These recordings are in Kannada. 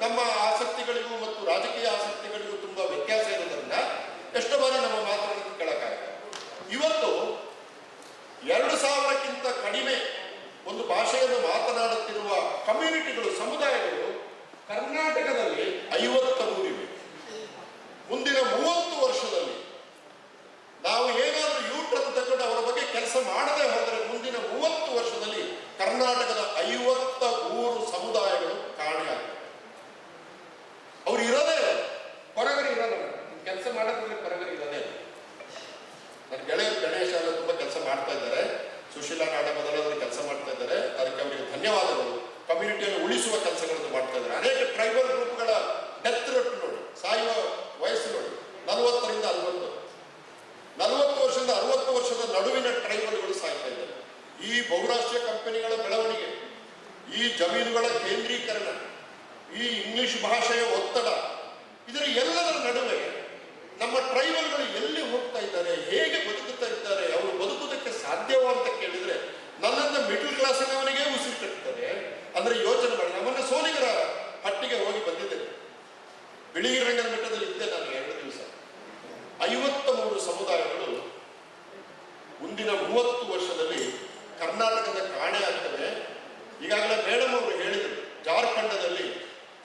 ನಮ್ಮ ಆಸಕ್ತಿಗಳಿಗೂ ಮತ್ತು ರಾಜಕೀಯ ಆಸಕ್ತಿಗಳಿಗೂ ತುಂಬ ವ್ಯತ್ಯಾಸ ಇರೋದ್ರಿಂದ ಎಷ್ಟೋ ಬಾರಿ ನಮ್ಮ ಮಾತುಗಳನ್ನು ಕೇಳಕ್ಕಾಗಲ್ಲ. ಇವತ್ತು 2000ಕ್ಕಿಂತ ಕಡಿಮೆ ಒಂದು ಭಾಷೆಯನ್ನು ಮಾತನಾಡುತ್ತಿರುವ ಕಮ್ಯುನಿಟಿಗಳು, ಸಮುದಾಯಗಳು ಕರ್ನಾಟಕದಲ್ಲಿ 53 ಇವೆ. ಮುಂದಿನ 30 ವರ್ಷದಲ್ಲಿ ನಾವು ಏನಾದರೂ ಯೂಟರ್ನ್ ತಗೊಂಡು ಅವರ ಬಗ್ಗೆ ಕೆಲಸ ಮಾಡದೆ ಹೋದರೆ ಮುಂದಿನ 30 ವರ್ಷದಲ್ಲಿ ಕರ್ನಾಟಕದ 53 ಸಮುದಾಯಗಳು ಕಾಣೆಯಾಗ್ತವೆ. ಅವ್ರು ಇರೋದೇ ಹೊರಗಡೆ ಇರೋಲ್ಲ, ಕೆಲಸ ಮಾಡೋದ್ರಲ್ಲಿ ಹೊರಗಡೆ ಇರೋದೇ. ನನ್ನ ಗೆಳೆಯರು ಗಣೇಶ ಎಲ್ಲ ತುಂಬ ಕೆಲಸ ಮಾಡ್ತಾ ಇದ್ದಾರೆ, ಸುಶೀಲಾ ನಾಡ ಮೊದಲಾದರೂ ಕೆಲಸ ಮಾಡ್ತಾ ಇದ್ದಾರೆ, ಅದಕ್ಕೆ ಅವರಿಗೆ ಧನ್ಯವಾದಗಳು. ಕಮ್ಯುನಿಟಿಯನ್ನು ಉಳಿಸುವ ಕೆಲಸಗಳನ್ನು ಮಾಡ್ತಾ ಇದ್ದಾರೆ. ಅನೇಕ ಟ್ರೈಬಲ್ ಗ್ರೂಪ್ಗಳ ಡೆತ್ ರೇಟ್ ನೋಡಿ, ಸಾಯುವ ವಯಸ್ಸು ನೋಡಿ, 40ರಿಂದ 50, 40 ವರ್ಷದಿಂದ 60 ವರ್ಷದ ನಡುವಿನ ಟ್ರೈಬಲ್ಗಳು ಸಾಯ್ತಾ ಇದ್ದಾರೆ. ಈ ಬಹುರಾಷ್ಟ್ರೀಯ ಕಂಪನಿಗಳ ಬೆಳವಣಿಗೆ, ಈ ಜಮೀನುಗಳ ಕೇಂದ್ರೀಕರಣ, ಈ ಇಂಗ್ಲಿಷ್ ಭಾಷೆಯ ಒತ್ತಡ, ಇದರ ಎಲ್ಲದರ ನಡುವೆ ನಮ್ಮ ಟ್ರೈಬಲ್ಗಳು ಎಲ್ಲಿ ಹೋಗ್ತಾ ಇದ್ದಾರೆ, ಹೇಗೆ ಬದುಕುತ್ತಾ ಇದ್ದಾರೆ, ಅವರು ಬದುಕುವುದಕ್ಕೆ ಸಾಧ್ಯವೋ ಅಂತ ಕೇಳಿದ್ರೆ ನನ್ನಂತ ಮಿಡಲ್ ಕ್ಲಾಸಿನವನಿಗೆ ಉಸಿರು ಕಟ್ತಾರೆ. ಅಂದ್ರೆ ಯೋಚನೆ ಮಾಡಿ. ನಮ್ಮನ್ನ ಸೋಲಿಗರ ಹಟ್ಟಿಗೆ ಹೋಗಿ ಬಂದಿದ್ದೇನೆ, ಬಿಳಿಗಿರಂಗನ ಬೆಟ್ಟದಲ್ಲಿ ಇದ್ದೆ ನಾನು 2 ದಿವಸ. 53 ಸಮುದಾಯಗಳು ಮುಂದಿನ 30 ವರ್ಷದಲ್ಲಿ ಕರ್ನಾಟಕದ ಕಾಣೆ ಆಗ್ತವೆ. ಈಗಾಗಲೇ ಮೇಡಮ್ ಅವರು ಹೇಳಿದರು, ಜಾರ್ಖಂಡದಲ್ಲಿ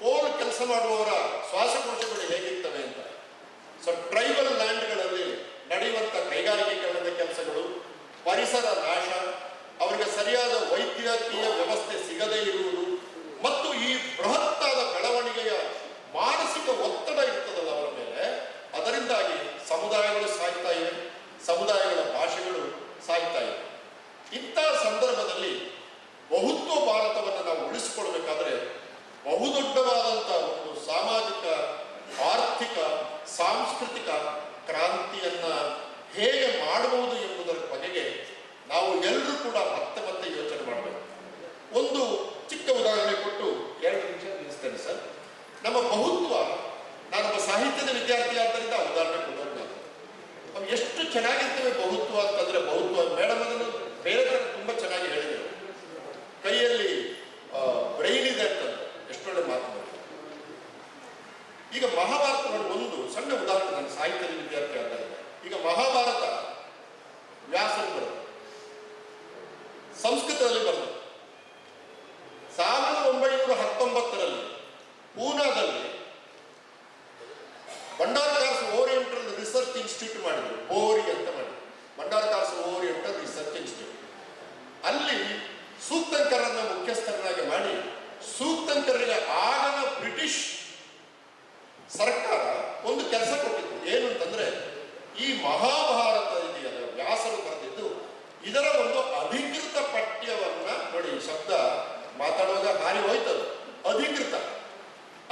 ಕೋಲ್ ಕೆಲಸ ಮಾಡುವವರ ಶ್ವಾಸಕೋಶಗಳು ಹೇಗಿರ್ತವೆ ಅಂತ. ಸೊ ಟ್ರೈಬಲ್ ಲ್ಯಾಂಡ್ಗಳಲ್ಲಿ ನಡೆಯುವಂಥ ಕೈಗಾರಿಕೀಕರಣದ ಕೆಲಸಗಳು, ಪರಿಸರ ನಾಶ, ಅವರಿಗೆ ಸರಿಯಾದ ವೈದ್ಯಕೀಯ ವ್ಯವಸ್ಥೆ ಸಿಗದೇ ಇರುವುದು ಮತ್ತು ಈ ಬೃಹತ್ತಾದ ಬೆಳವಣಿಗೆಯ ಮಾನಸಿಕ ಒತ್ತಡ ಇರ್ತದಲ್ಲ ಅವರ ಮೇಲೆ, ಅದರಿಂದಾಗಿ ಸಮುದಾಯಗಳು ಸಾಯ್ತಾ ಇವೆ, ಸಮುದಾಯಗಳ ಭಾಷೆಗಳು ಸಾಯ್ತಾ ಇವೆ. ಇಂಥ ಸಂದರ್ಭದಲ್ಲಿ ಬಹುತ್ವ ಭಾರತವನ್ನು ನಾವು ಉಳಿಸಿಕೊಳ್ಬೇಕಾದ್ರೆ ಬಹುದೊಡ್ಡವಾದಂಥ ಒಂದು ಸಾಮಾಜಿಕ, ಆರ್ಥಿಕ, ಸಾಂಸ್ಕೃತಿಕ ಕ್ರಾಂತಿಯನ್ನ ಹೇಗೆ ಮಾಡಬಹುದು ಎಂಬುದರ ಬಗೆಗೆ ನಾವು ಎಲ್ಲರೂ ಕೂಡ ಮತ್ತೆ ಮತ್ತೆ ಯೋಚನೆ ಮಾಡಬೇಕು. ಒಂದು ಚಿಕ್ಕ ಉದಾಹರಣೆ ಕೊಟ್ಟು 2 ನಿಮಿಷ ನಿಲ್ಲಿಸ್ತೇನೆ ಸರ್. ನಮ್ಮ ಬಹುತ್ವ, ನಾನೊಬ್ಬ ಸಾಹಿತ್ಯದ ವಿದ್ಯಾರ್ಥಿ ಆದ್ದರಿಂದ ಉದಾಹರಣೆ ಕೊಡೋದು ನಾನು. ನಾವು ಎಷ್ಟು ಚೆನ್ನಾಗಿರ್ತೇವೆ ಬಹುತ್ವ ಅಂತಂದ್ರೆ, ಬಹುತ್ವ ಮೇಡಮ್ ಅದನ್ನು ಬೇರೆ ಥರ ತುಂಬ ಚೆನ್ನಾಗಿ ಹೇಳಿದರು. ಕೈಯಲ್ಲಿ ಬ್ರೈನ್ ಇದೆ ಅಂತಂದ್ರೆ ಎಷ್ಟೊಳ್ಳೆ ಮಾತು ಮಾಡಿ. ಈಗ ಮಹಾಭಾರತ ಒಂದು ಸಣ್ಣ ಉದಾಹರಣೆ, ನಾನು ಸಾಹಿತ್ಯದ ವಿದ್ಯಾರ್ಥಿ ಆದ್ದರಿಂದ. ಈಗ ಮಹಾಭಾರತ ವ್ಯಾಸರು ಬರೆದ, ಸಂಸ್ಕೃತದಲ್ಲಿ ಬರೆದ. 1919ರಲ್ಲಿ ಪೂನಾದಲ್ಲಿ ಭಂಡಾರಕಾರ್ಸ್ ಓರಿಯೆಂಟಲ್ ರಿಸರ್ಚ್ ಇನ್ಸ್ಟಿಟ್ಯೂಟ್ ಮಾಡಿದ್ರು, ಬೋರಿ ಅಂತ ಮಾಡಿ, ಭಂಡಾರಕಾರ್ಸ್ ಓರಿಯೆಂಟಲ್ ರಿಸರ್ಚ್ ಇನ್ಸ್ಟಿಟ್ಯೂಟ್. ಅಲ್ಲಿ ಸೂಕ್ತಂಕರನ್ನ ಮುಖ್ಯಸ್ಥರನ್ನಾಗಿ ಮಾಡಿ, ಸೂಕ್ತಂಕರಿಗೆ ಆಗನ ಬ್ರಿಟಿಷ್ ಸರ್ಕಾರ ಒಂದು ಕೆಲಸ ಕೊಟ್ಟಿತ್ತು. ಏನು ಅಂತಂದ್ರೆ, ಈ ಮಹಾಭಾರತ ಇದೆಯಲ್ಲ ವ್ಯಾಸರು ಬರೆದಿದ್ದು, ಇದರ ಒಂದು ಅಧಿಕೃತ ಪಠ್ಯವನ್ನ ನೋಡಿ, ಶಬ್ದ ಮಾತಾಡುವಾಗ ಹಾರಿ ಹೋಯ್ತದು,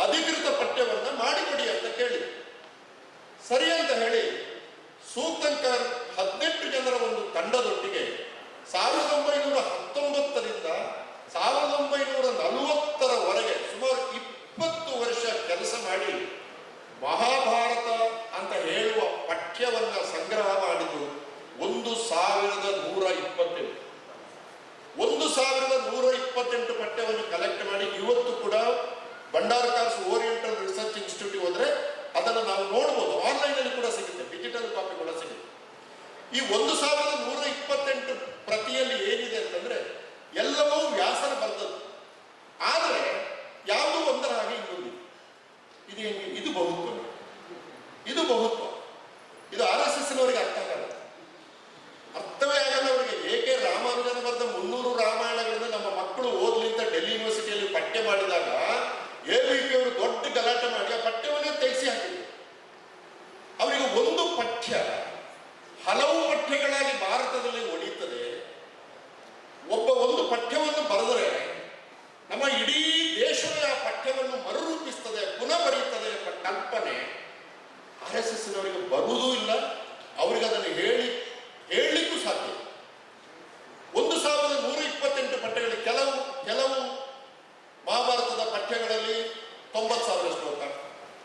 ಅಧಿಕೃತ ಪಠ್ಯವನ್ನ ಮಾಡಿಕೊಡಿ ಅಂತ ಕೇಳಿ. ಸರಿ ಅಂತ ಹೇಳಿ ಸೂಕ್ತಂಕರ್ 18 ಜನರ ಒಂದು ತಂಡದೊಟ್ಟಿಗೆ 1919ರಿಂದ 1940ರವರೆಗೆ ಸುಮಾರು 20 ವರ್ಷ ಕೆಲಸ ಮಾಡಿ ಮಹಾಭಾರತ ಅಂತ ಹೇಳುವ ಪಠ್ಯವನ್ನ ಸಂಗ್ರಹ ಮಾಡಿದ್ದು 1128. 1128 ಪಠ್ಯವನ್ನು ಕಲೆಕ್ಟ್ ಮಾಡಿ ಇವತ್ತು ಕೂಡ ಭಂಡಾರಕಾರ್ಸ್ ಓರಿಯೆಂಟಲ್ ರಿಸರ್ಚ್ ಇನ್ಸ್ಟಿಟ್ಯೂಟ್ ಹೋದ್ರೆ ಅದನ್ನು ನಾವು ನೋಡ್ಬೋದು, ಆನ್ಲೈನಲ್ಲಿ ಕೂಡ ಸಿಗುತ್ತೆ, ಡಿಜಿಟಲ್ ಕಾಪಿ ಕೂಡ ಸಿಗುತ್ತೆ. ಈ 1128 ಪ್ರತಿಯಲ್ಲಿ ಏನಿದೆ ಅಂತಂದ್ರೆ ಎಲ್ಲವೂ ವ್ಯಾಸನ ಬರೆದದ್ದು, ಆದರೆ ಯಾವುದೂ ಒಂದರ ಹಾಗೆ ಇನ್ನೊಂದು. ಇದು ಹೆಂಗೆ? ಇದು ಬಹುತ್ವ. ಇದು RSSನವರಿಗೆ ಅರ್ಥ ಆಗಲ್ಲ, ಅರ್ಥವೇ ಆಗಲ್ಲ ಅವರಿಗೆ. ಏಕೆ ರಾಮಾನುಜನ ಬರೆದ 300 ರಾಮಾಯಣಗಳನ್ನ ನಮ್ಮ ಮಕ್ಕಳು ಓದ್ಲಿ ಅಂತ ಡೆಲ್ಲಿ ಯೂನಿವರ್ಸಿಟಿಯಲ್ಲಿ ಪಠ್ಯ ಮಾಡಿದಾಗ ABP ಅವರು ದೊಡ್ಡ ಗಲಾಟೆ ಮಾಡಿ ಆ ಪಠ್ಯವನ್ನೇ ತೆಗೆಸಿ ಹಾಕಿದ್ರು. ಅವರಿಗೆ ಒಂದು ಪಠ್ಯ ಹಲವು ಪಠ್ಯಗಳಾಗಿ ಭಾರತದಲ್ಲಿ ಒಡೆಯುತ್ತದೆ. ಒಂದು ಪಠ್ಯವನ್ನು ಬರೆದರೆ ನಮ್ಮ ಇಡೀ ದೇಶವೇ ಆ ಪಠ್ಯವನ್ನು ಮರುರೂಪಿಸ್ತದೆ, ಪುನಃ ಬರೆಯುತ್ತದೆ ಎಂಬ ಕಲ್ಪನೆ RSSನವರಿಗೆ ಬರುವುದೂ ಇಲ್ಲ. ಅವರಿಗೆ ಅದನ್ನು ಹೇಳಲಿಕ್ಕೂ ಸಾಧ್ಯ. 1128 ಪಠ್ಯಗಳಲ್ಲಿ ಕೆಲವು ಮಹಾಭಾರತದ ಪಠ್ಯಗಳಲ್ಲಿ 90,000 ಶ್ಲೋಕ,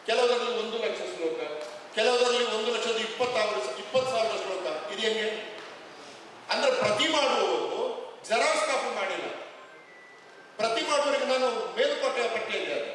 ಕೆಲವರಲ್ಲಿ 1,00,000 ಶ್ಲೋಕ, ಕೆಲವರಲ್ಲಿ 1,20,000 ಶ್ಲೋಕ. ಇದು ಹೆಂಗೆ ಅಂದ್ರೆ ಪ್ರತಿ ಮಾಡುವವರು ಜೆರಾಕ್ಸ್ ಕಾಪಿ ಮಾಡಿಲ್ಲ. ಪ್ರತಿ ಮಾಡುವವರಿಗೆ ನಾನು ಮೇಲ್ಕೋಟೆಯ ಪಠ್ಯ ಇದ್ದಾರೆ,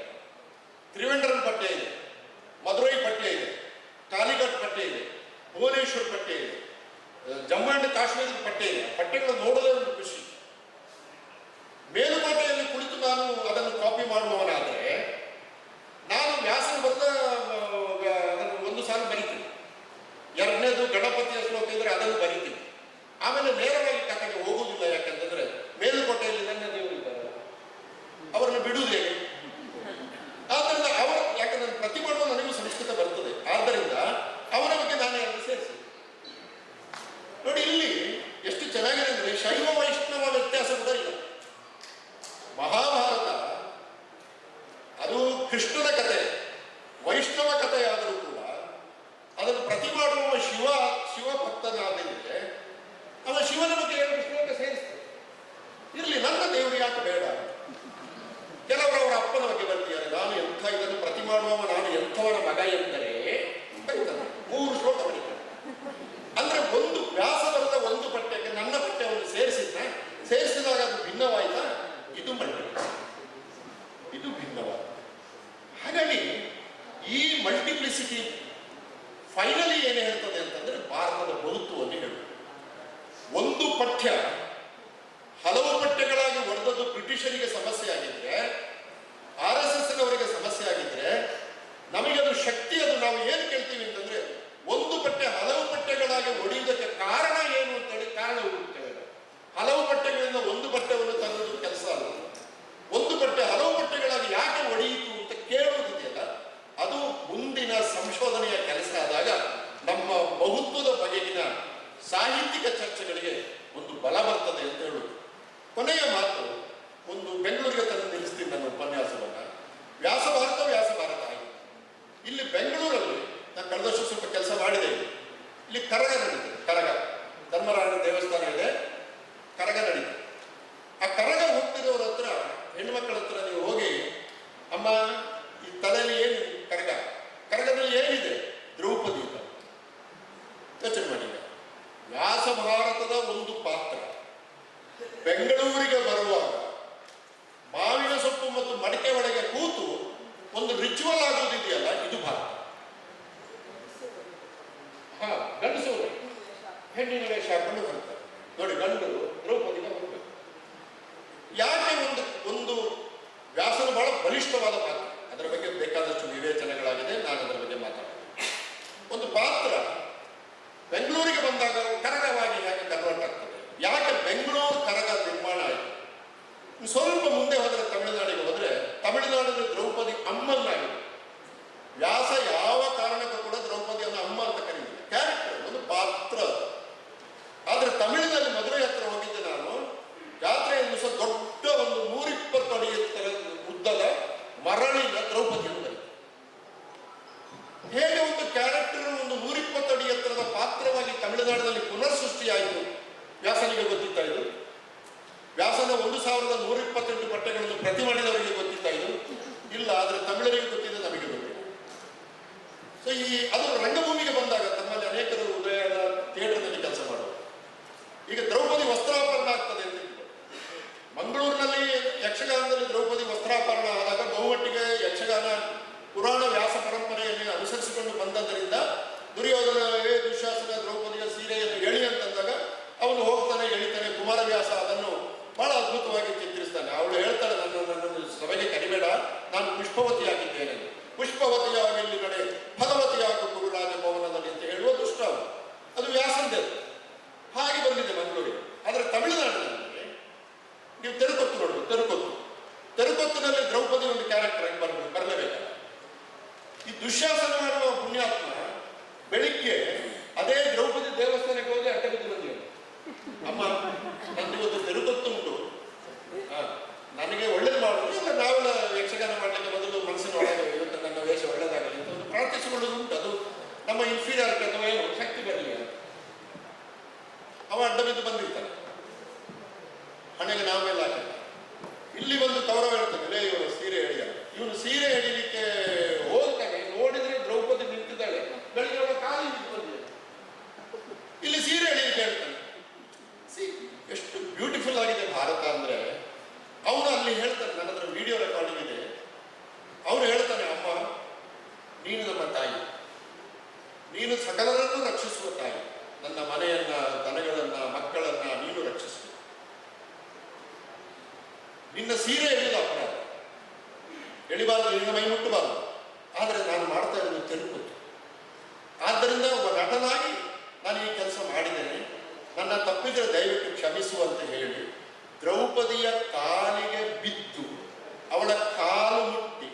ಕೃಷ್ಣನ ಕತೆ, ವೈಷ್ಣವ ಕಥೆಯಾದರೂ ಕೂಡ ಅದನ್ನು ಪ್ರತಿ ಮಾಡುವ ಶಿವಭಕ್ತನಾದಿದ್ರೆ ಅವ ಶಿವನ ಬಗ್ಗೆ ಎರಡು ಶ್ಲೋಕ ಸೇರಿಸ್ತದೆ. ಇರಲಿ, ನನ್ನ ದೇವರು ಯಾಕೆ ಬೇಡ? ಕೆಲವರು ಅವರ ಅಪ್ಪನ ಬಗ್ಗೆ ಬರ್ತಿದ್ದಾರೆ, ನಾನು ಎಂಥ ಇದನ್ನು ಪ್ರತಿ ಮಾಡುವವ, ನಾನು ಎಂಥವನ ಮಗ ಎಂದರೆ ಬರೀತಾನೆ, 3 ಶ್ಲೋಕ ಬರೀತಾನೆ. ಅಂದ್ರೆ ಒಂದು ವ್ಯಾಸವರದ ಒಂದು ಪಠ್ಯಕ್ಕೆ ನನ್ನ ಪಠ್ಯವನ್ನು ಸೇರಿಸಿದಾಗ ಅದು ಭಿನ್ನವಾಯ್ತಾ? ಇದು ಇದು ಭಿನ್ನವಾದ. ಹಾಗಾಗಿ ಈ ಮಲ್ಟಿಪ್ಲಿಸಿಟಿ ಫೈನಲಿ ಏನು ಹೇಳ್ತದೆ ಅಂತಂದ್ರೆ ಭಾರತದ ಬಹುತ್ವವನ್ನು ಹೇಳುವುದು. ಒಂದು ಪಠ್ಯ ಹಲವು ಪಠ್ಯಗಳಾಗಿ ಒಡೆದದ್ದು ಬ್ರಿಟಿಷರಿಗೆ ಸಮಸ್ಯೆ ಆಗಿದ್ರೆ, RSSನವರಿಗೆ ಸಮಸ್ಯೆ ಆಗಿದ್ರೆ, ನಮಗದು ಶಕ್ತಿ, ಅದು ನಾವು ಏನು ಕೇಳ್ತೀವಿ ಅಂತಂದ್ರೆ ಒಂದು ಪಠ್ಯ ಹಲವು ಪಠ್ಯಗಳಾಗಿ ಒಡೆಯುವುದಕ್ಕೆ ಕಾರಣ ಏನು ಅಂತೇಳಿ ಕಾರಣ ಹುಡುಕ್ತೇವೆ. ಹಲವು ಪಠ್ಯಗಳಿಂದ ಒಂದು ಪಠ್ಯವನ್ನು ತರುವುದು ಕೆಲಸ ಅಲ್ಲ. ಒಂದು ಪಠ್ಯ ಹಲವು ಪಠ್ಯಗಳಾಗಿ ಯಾಕೆ ಒಡೆಯಿತು ಅಂತ ಕೇಳುವುದಿದೆಯಲ್ಲ, ಅದು ಮುಂದಿನ ಸಂಶೋಧನೆಯ ಕೆಲಸ ಆದಾಗ ನಮ್ಮ ಬಹುತ್ವದ ಬಗೆಗಿನ ಸಾಹಿತ್ಯಿಕ ಚರ್ಚೆಗಳಿಗೆ ಒಂದು ಬಲ ಬರ್ತದೆ ಅಂತ ಹೇಳುವುದು. ಕೊನೆಯ ಮಾತು, ಒಂದು ಬೆಂಗಳೂರಿಗೆ ತಂದು ನಿಲ್ಲಿಸ್ತೀನಿ ನನ್ನ ಉಪನ್ಯಾಸವನ್ನ. ವ್ಯಾಸ ಭಾರತ ಆಯಿತು. ಇಲ್ಲಿ ಬೆಂಗಳೂರಲ್ಲಿ ನಾನು ಕಳೆದ ವರ್ಷ ಸ್ವಲ್ಪ ಕೆಲಸ ಮಾಡಿದೆ. ಇಲ್ಲಿ ಕರಗ ನಡೀತದೆ. ಕರಗ ಧರ್ಮರಾಯನ ದೇವಸ್ಥಾನ ಇದೆ, ಕರಗ ನಡೀತದೆ. ಆ ಕರಗ ಹೋಗ್ತಿರೋರ ಹತ್ರ, ಹೆಣ್ಮಕ್ಳ ಹತ್ರ ನೀವು ಹೋಗಿ, ಅಮ್ಮ ಈ ತಲೆಯಲ್ಲಿ ಏನು ಕರಗದಲ್ಲಿ ಏನಿದೆ? ದ್ರೌಪದಿ ಅಂತ ಯೋಚನೆ ಮಾಡಿ. ವ್ಯಾಸ ಭಾರತದ ಒಂದು ಪಾತ್ರ ಬೆಂಗಳೂರಿಗೆ ಬರುವಾಗ ಮಾವಿನ ಸೊಪ್ಪು ಮತ್ತು ಮಡಿಕೆ ಒಳಗೆ ಕೂತು ಒಂದು ರಿಚುವಲ್ ಆಗೋದಿದೆಯಲ್ಲ, ಇದು ಭಾರತ. ಗಂಡಸರು ಹೆಣ್ಣಿನ ವೇಷ ಹಾಕೊಂಡು ಬರ್ತಾರೆ ನೋಡಿ, ಗಂಡು ದ್ರೌಪದಿನ ಹೋಗ್ಬೇಕು. ಯಾಕೆ ಒಂದು ವ್ಯಾಸನ ಬಹಳ ಬಲಿಷ್ಠವಾದ ಪಾತ್ರ, ಅದರ ಬಗ್ಗೆ ಬೇಕಾದಷ್ಟು ವಿವೇಚನೆಗಳಾಗಿದೆ, ನಾನು ಅದರ ಬಗ್ಗೆ ಮಾತಾಡ್ತೀನಿ. ಒಂದು ಪಾತ್ರ ಬೆಂಗಳೂರಿಗೆ ಬಂದಾಗ ಕರಗವಾಗಿ ಹೇಗೆ ಕನ್ವರ್ಟ್ ಆಗ್ತದೆ, ಯಾಕೆ ಬೆಂಗಳೂರು ಕರಗ ನಿರ್ಮಾಣ ಆಯಿತು? ಸ್ವಲ್ಪ ಮುಂದೆ ಹೋದರೆ ತಮಿಳುನಾಡಿಗೆ ಹೋದರೆ, ತಮಿಳುನಾಡಿನ ದ್ರೌಪದಿ ಅಮ್ಮನ್ನಾಗಿದೆ. ವ್ಯಾಸ ಯಾವ ಕಾರಣಕ್ಕೂ ಕೂಡ ದ್ರೌಪದಿಯನ್ನು ಅಮ್ಮ ಅಂತ ಕರೀತಾರೆ, ಕ್ಯಾರೆಕ್ಟರ್, ಒಂದು ಪಾತ್ರ. ಆದರೆ ತಮಿಳಿನಲ್ಲಿ ಮದುವೆ ಹತ್ರ ಹೋಗಿದ್ದೆ ನಾನು. ಜಾತ್ರೆಯನ್ನು ಸಹ ದೊಡ್ಡ ಒಂದು 120 ಅಡಿ ಉದ್ದದ ಮರಳಿನ ದ್ರೌಪದಿಯನ್ನು ಬರೀ. ಹೇಗೆ ಒಂದು ಕ್ಯಾರೆಕ್ಟರ್ ಒಂದು 120 ಅಡಿ ಎತ್ತರದ ಪಾತ್ರವಾಗಿ ತಮಿಳುನಾಡಿನಲ್ಲಿ ಪುನರ್ ಸೃಷ್ಟಿಯಾಯಿತು? ವ್ಯಾಸನಿಗೆ ಗೊತ್ತಿತ್ತಾ ಇದು? ವ್ಯಾಸನ 1128 ಪಠ್ಯಗಳನ್ನು ಪ್ರತಿ ಮಾಡಿದವರಿಗೆ ಗೊತ್ತಿತ್ತಾ ಇದು? ಇಲ್ಲ. ಆದರೆ ತಮಿಳರಿಗೆ ಗೊತ್ತಿದೆ, ನಮಗೆ ಗೊತ್ತಿಲ್ಲ. ಸೊ ಅದು ರಂಗಭೂಮಿಗೆ ಬಂದಾಗ ತಮ್ಮಲ್ಲಿ ಅನೇಕರು ಉದಯದ ಥಿಯೇಟರ್ನಲ್ಲಿ ಕೆಲಸ ಮಾಡುವರು. ಈಗ ದ್ರೌಪದಿ ವಸ್ತ್ರಾಪರಣ ಆಗ್ತದೆ ಅಂತ ಮಂಗಳೂರಿನಲ್ಲಿ ಯಕ್ಷಗಾನದಲ್ಲಿ ದ್ರೌಪದಿ ವಸ್ತ್ರಾಪರಣ ಆದಾಗ ಬಹುಮಟ್ಟಿಗೆ ಯಕ್ಷಗಾನ ಪುರಾಣ ವ್ಯಾಸ ಪರಂಪರೆಯಲ್ಲಿ ಅನುಸರಿಸಿಕೊಂಡು ಬಂದದ್ದರಿಂದ ದುರ್ಯೋಧನ ದುಶ್ಯಾಸನ ದ್ರೌಪದಿಯ ಸೀರೆಯನ್ನು ಎಳಿ ಅಂತಂದಾಗ ಅವನು ಹೋಗ್ತಾನೆ, ಎಳಿತಾನೆ. ಕುಮಾರವ್ಯಾಸ ಅದನ್ನು ಬಹಳ ಅದ್ಭುತವಾಗಿ ಚಿತ್ರಿಸ್ತಾನೆ. ಅವಳು ಹೇಳ್ತಾಳೆ, ನನ್ನನ್ನು ಸಭೆಗೆ ಕರಿಬೇಡ, ನಾನು ಪುಷ್ಪವತಿಯಾಗಿದ್ದೇನೆ, ಪುಷ್ಪವತಿಯಾಗಿ ಇಲ್ಲಿ ನಡೆ, ಫಲವತಿಯಾಗ ಗುರುರಾಜ ಭವನದಲ್ಲಿ ಅಂತ ಹೇಳುವ ದುಷ್ಟ ಅದು ವ್ಯಾಸಂದೇ. ಹಾಗೆ ಬಂದಿದೆ ಮಂಗಳೂರಿಗೆ. ಆದರೆ ತಮಿಳುನಾಡಿನಲ್ಲಿ ನೀವು ತೆರಕೊತ್ತು ನೋಡುದು, ತೆರಕೊತ್ತಿನಲ್ಲಿ ದ್ರೌಪದಿ ಒಂದು ಕ್ಯಾರೆಕ್ಟರ್ ಆಗಿ ಬರಲೇಬೇಕಲ್ಲ. ಈ ದುಶ್ಯಾಸನ ಮಾಡುವ ಪುಣ್ಯಾತ್ಮ ಬೆಳಿಗ್ಗೆ ಅದೇ ದ್ರೌಪದಿ ದೇವಸ್ಥಾನಕ್ಕೆ ಹೋಗಿ ಅಡ್ಡ ಬಿದ್ದು ಬಂದಿವೆ. ಅಮ್ಮ, ನಂದಿವತ್ತು ತೆರಕೊತ್ತು ಉಂಟು, ನನಗೆ ಒಳ್ಳೇದು ಮಾಡುವುದು ಇಲ್ಲ, ನಾವೆಲ್ಲ ಯಕ್ಷಗಾನ ಮಾಡಲಿಕ್ಕೆ ಮೊದಲು ಮನಸ್ಸಿನ ಒಳಗೆ ಇವತ್ತು ನನ್ನ ವೇಷ ಒಳ್ಳೆದಾಗಲಿ ಅಂತ ಒಂದು ಪ್ರಾರ್ಥಿಸಿಕೊಳ್ಳೋದು ಉಂಟು. ಅದು ನಮ್ಮ ಇನ್ಫೀರಿಯಾರಿಟಿ ಅಥವಾ ಏನು ಶಕ್ತಿ ಬರಲಿ ಅಂತ. ಅವ ಅಡ್ಡ ಬಿದ್ದು ಬಂದಿರ್ತಾನೆ, ಹಣೆಗೆ ನಾವೆಲ್ಲ ಹಾಕಿರ್ತಾನೆ. ಇಲ್ಲಿ ಬಂದು ಕೌರವ ಹೇಳ್ತಾನೆ, ಇವನು ಸೀರೆ ಎಳಿಯ. ಇವನು ಸೀರೆ ಎಳಿಲಿಕ್ಕೆ ಹೋಗ್ತಾನೆ, ನೋಡಿದ್ರೆ ದ್ರೌಪದಿ ನಿಂತಿದ್ದಾಳೆ, ಬೆಳಿಗ್ಗೆ ಅವಳ ಕಾಲಿ ನಿಂತು ಬಂದಿದೆ. ಇಲ್ಲಿ ಸೀರೆ ಎಳಿಲಿಕ್ಕೆ ಹೇಳ್ತಾನೆ. ಎಷ್ಟು ಬ್ಯೂಟಿಫುಲ್ ಆಗಿದೆ ಭಾರತ ಅಂದ್ರೆ. ಅವನು ಅಲ್ಲಿ ಹೇಳ್ತಾನೆ, ನನ್ನ ಹತ್ರ ವಿಡಿಯೋ ರೆಕಾರ್ಡಿಂಗ್ ಇದೆ. ಅವನು ಹೇಳ್ತಾನೆ, ಅಮ್ಮ ನೀನು ನಮ್ಮ ತಾಯಿ, ನೀನು ಸಕಲರನ್ನು ರಕ್ಷಿಸುವ ತಾಯಿ, ನನ್ನ ಮನೆಯನ್ನ, ದನಗಳನ್ನ, ಮಕ್ಕಳನ್ನ ನೀನು ರಕ್ಷಿಸು. ನಿನ್ನ ಸೀರೆ ಎಳಿದ ಅಪರಾಧ, ಎಳಿಬಾರದು, ನಿನ್ನ ಮೈ ಮುಟ್ಟಬಾರದು. ಆದರೆ ನಾನು ಮಾಡ್ತಾ ಇರೋದು ತಿರುಗುತ್ತು. ಆದ್ದರಿಂದ ಒಬ್ಬ ನಟನಾಗಿ ನಾನು ಈ ಕೆಲಸ ಮಾಡಿದ್ದೇನೆ, ನನ್ನ ತಪ್ಪಿದ್ರೆ ದಯವಿಟ್ಟು ಕ್ಷಮಿಸು ಅಂತ ಹೇಳಿ ದ್ರೌಪದಿಯ ಕಾಲಿಗೆ ಬಿದ್ದು ಅವಳ ಕಾಲು ಮುಟ್ಟಿ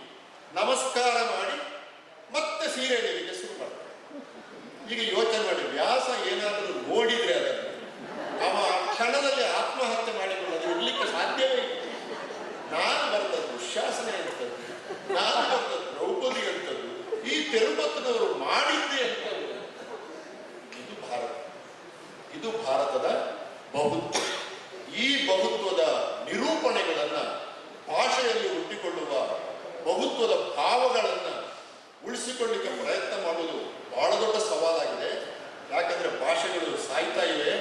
ನಮಸ್ಕಾರ ಮಾಡಿ ಮತ್ತೆ ಸೀರೆ ಎಳಿಲಿಕ್ಕೆ ಶುರು ಮಾಡ್ತಾರೆ. ಈಗ ಯೋಚನೆ ಮಾಡಿ, ವ್ಯಾಸ ಏನಾದರೂ ನೋಡಿದ್ರೆ ಅದನ್ನು ಅವ ಕ್ಷಣದಲ್ಲಿ ಆತ್ಮಹತ್ಯೆ ಮಾಡಿಕೊಳ್ಳೋದು ಇರ್ಲಿಕ್ಕೆ ಸಾಧ್ಯವೇ ಇಲ್ಲ. ನಾನು ಬರೆದ ದುಶ್ಯಾಸನ ಇರ್ತದೆ, ನಾನು ಬರೆದ ಪೆರುಮತ್ನವರು ಮಾಡಿದ್ದೆ ಅಂತ. ಇದು ಭಾರತದ ಬಹುತ್ವ. ಈ ಬಹುತ್ವದ ನಿರೂಪಣೆಗಳನ್ನ, ಭಾಷೆಯಲ್ಲಿ ಹುಟ್ಟಿಕೊಳ್ಳುವ ಬಹುತ್ವದ ಭಾವಗಳನ್ನು ಉಳಿಸಿಕೊಳ್ಳಿಕ್ಕೆ ಪ್ರಯತ್ನ ಮಾಡುವುದು ಬಹಳ ದೊಡ್ಡ ಸವಾಲಾಗಿದೆ. ಯಾಕಂದ್ರೆ ಭಾಷೆಗಳು ಸಾಯ್ತಾ ಇವೆ,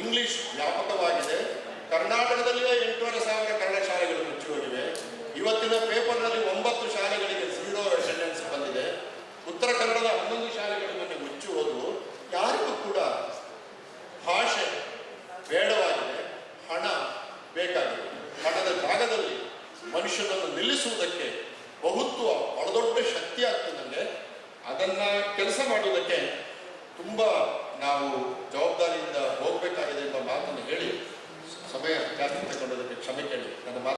ಇಂಗ್ಲಿಷ್ ವ್ಯಾಪಕವಾಗಿದೆ. ಕರ್ನಾಟಕದಲ್ಲಿಯೇ 8,500 ಕನ್ನಡ ಶಾಲೆಗಳು ಮುಚ್ಚಿ ಹೋಗಿವೆ. ಇವತ್ತಿನ ಪೇಪರ್ನಲ್ಲಿ 9 ಶಾಲೆಗಳಿಗೆ 0 ಅಟೆಂಡೆನ್ಸ್ ಬಂದಿದೆ. ಉತ್ತರ ಕನ್ನಡದ 11 ಶಾಲೆಗಳು ಮೊನ್ನೆ ಮುಚ್ಚಿ ಹೋದವು. ಯಾರಿಗೂ ಕೂಡ ಭಾಷೆ ಬೇಡವಾಗಿದೆ, ಹಣ ಬೇಕಾಗಿದೆ. ಹಣದ ಜಾಗದಲ್ಲಿ ಮನುಷ್ಯನನ್ನು ನಿಲ್ಲಿಸುವುದಕ್ಕೆ ಬಹುತ್ವ ಬಹಳ ದೊಡ್ಡ ಶಕ್ತಿ ಆಗ್ತದೆ. ನನಗೆ ಅದನ್ನ ಕೆಲಸ ಮಾಡುವುದಕ್ಕೆ ತುಂಬಾ ನಾವು ಜವಾಬ್ದಾರಿಯಿಂದ ಹೋಗಬೇಕಾಗಿದೆ ಎಂಬ ಮಾತನ್ನು ಹೇಳಿ ಸಮಯ ಜಾಸ್ತಿ ತಗೊಂಡದಕ್ಕೆ ಕ್ಷಮೆ ಕೇಳಿ ನನ್ನ ಮಾತು